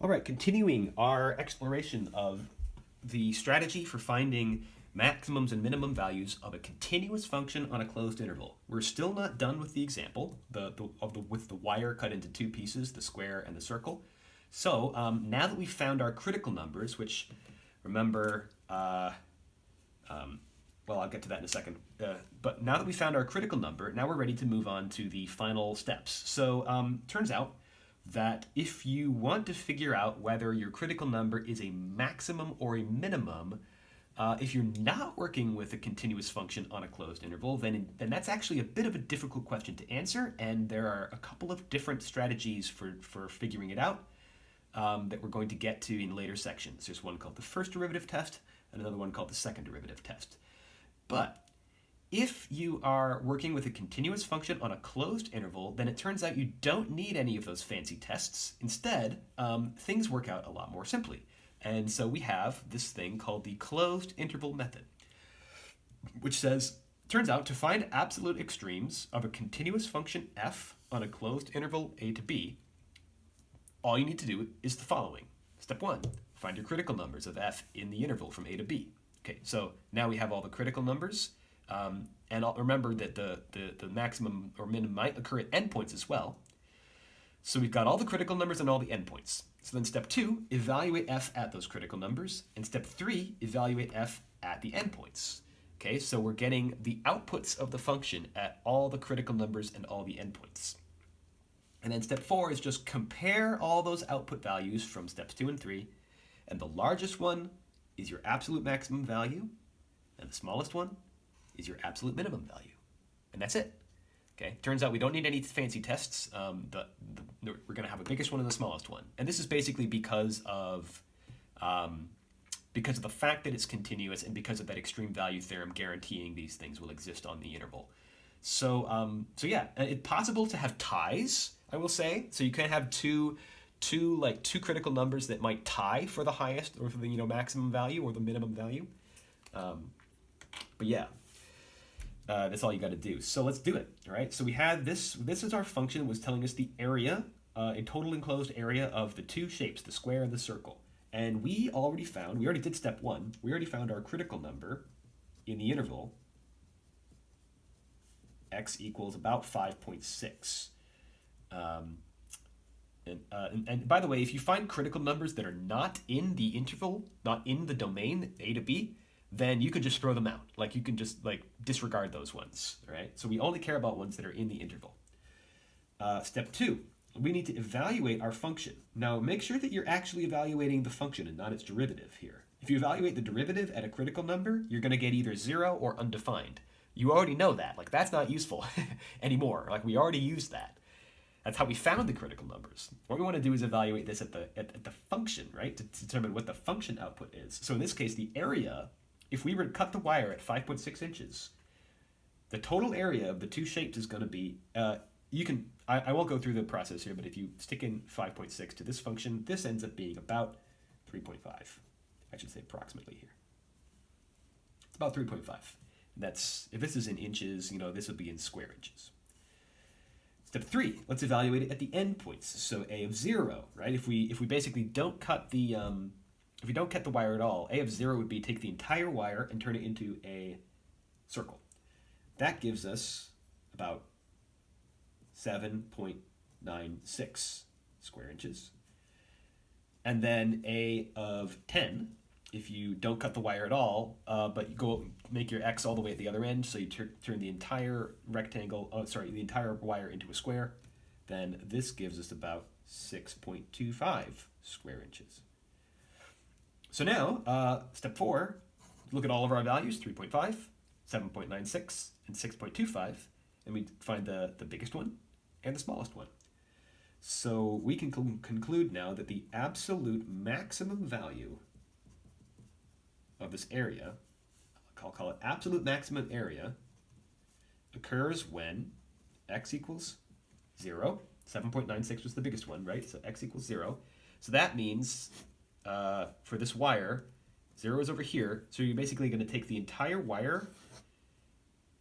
All right, continuing our exploration of the strategy for finding maximums and minimum values of a continuous function on a closed interval. We're still not done with the example with the wire cut into two pieces, the square and the circle. So now that we've found our critical numbers, which remember, well, I'll get to that in a second. But now that we found our critical number, now we're ready to move on to the final steps. So turns out that if you want to figure out whether your critical number is a maximum or a minimum, if you're not working with a continuous function on a closed interval, then that's actually a bit of a difficult question to answer, and there are a couple of different strategies for figuring it out that we're going to get to in later sections. There's one called the first derivative test and another one called the second derivative test. But if you are working with a continuous function on a closed interval, then it turns out you don't need any of those fancy tests. Instead, things work out a lot more simply. And so we have this thing called the closed interval method, which turns out to find absolute extremes of a continuous function f on a closed interval a to b, all you need to do is the following. Step 1, find your critical numbers of f in the interval from a to b. Okay, so now we have all the critical numbers. And I'll remember that the maximum or minimum might occur at endpoints as well. So we've got all the critical numbers and all the endpoints. So then step 2, evaluate f at those critical numbers. And step 3, evaluate f at the endpoints. Okay, so we're getting the outputs of the function at all the critical numbers and all the endpoints. And then step 4 is just compare all those output values from steps 2 and 3. And the largest one is your absolute maximum value, and the smallest one is your absolute minimum value. And that's it. Okay. Turns out we don't need any fancy tests. We're going to have the biggest one and the smallest one. And this is basically because of the fact that it's continuous and because of that extreme value theorem guaranteeing these things will exist on the interval. So yeah, it's possible to have ties, I will say. So you can have two critical numbers that might tie for the highest or for the maximum value or the minimum value. But yeah. That's all you got to do. So let's do it. All right. So we had this. This is our function. It was telling us the area, a total enclosed area of the two shapes, the square and the circle. And we already did step 1. We already found our critical number in the interval x equals about 5.6. And by the way, if you find critical numbers that are not in the interval, not in the domain a to b, then you can just throw them out. You can just disregard those ones, all right? So we only care about ones that are in the interval. Step 2, we need to evaluate our function. Now make sure that you're actually evaluating the function and not its derivative here. If you evaluate the derivative at a critical number, you're gonna get either 0 or undefined. You already know that, that's not useful anymore. We already used that. That's how we found the critical numbers. What we want to do is evaluate this at the function, right? To determine what the function output is. So in this case, the area, if we were to cut the wire at 5.6 inches, the total area of the two shapes is going to be, I won't go through the process here, but if you stick in 5.6 to this function, this ends up being about 3.5. I should say approximately here. It's about 3.5. That's, if this is in inches, this would be in square inches. Step 3, let's evaluate it at the endpoints. So a of 0, right? If we basically don't cut the if we don't cut the wire at all, a of 0 would be take the entire wire and turn it into a circle. That gives us about 7.96 square inches. And then a of 10, if you don't cut the wire at all, but you go make your x all the way at the other end, so you turn the entire the entire wire into a square, then this gives us about 6.25 square inches. So now, step 4, look at all of our values, 3.5, 7.96, and 6.25, and we find the biggest one and the smallest one. So we can conclude now that the absolute maximum value of this area, I'll call it absolute maximum area, occurs when x equals 0. 7.96 was the biggest one, right? So x equals 0. So that means for this wire, 0 is over here. So you're basically going to take the entire wire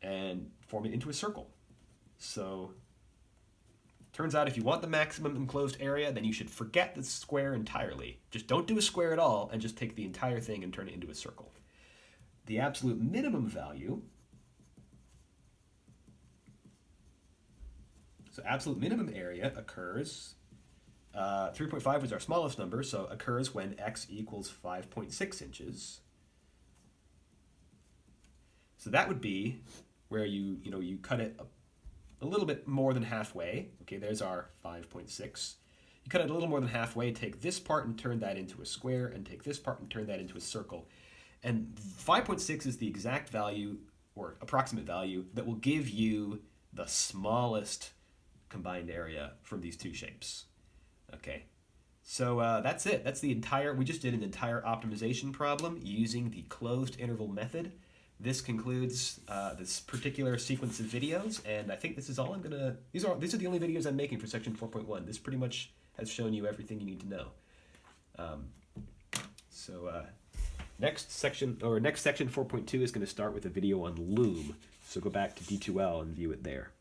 and form it into a circle. So Turns out if you want the maximum enclosed area, then you should forget the square entirely. Just don't do a square at all and just take the entire thing and turn it into a circle. The absolute minimum value, so absolute minimum area occurs, 3.5 is our smallest number, so occurs when x equals 5.6 inches. So that would be where you cut it a little bit more than halfway. Okay, there's our 5.6. You cut it a little more than halfway, take this part and turn that into a square, and take this part and turn that into a circle. And 5.6 is the exact value, or approximate value, that will give you the smallest combined area from these two shapes. Okay, so that's it. That's the entire, we just did an entire optimization problem using the closed interval method. This concludes this particular sequence of videos, and I think this is all I'm gonna, these are the only videos I'm making for section 4.1. This pretty much has shown you everything you need to know. Next section 4.2 is going to start with a video on loom. So go back to D2L and view it there.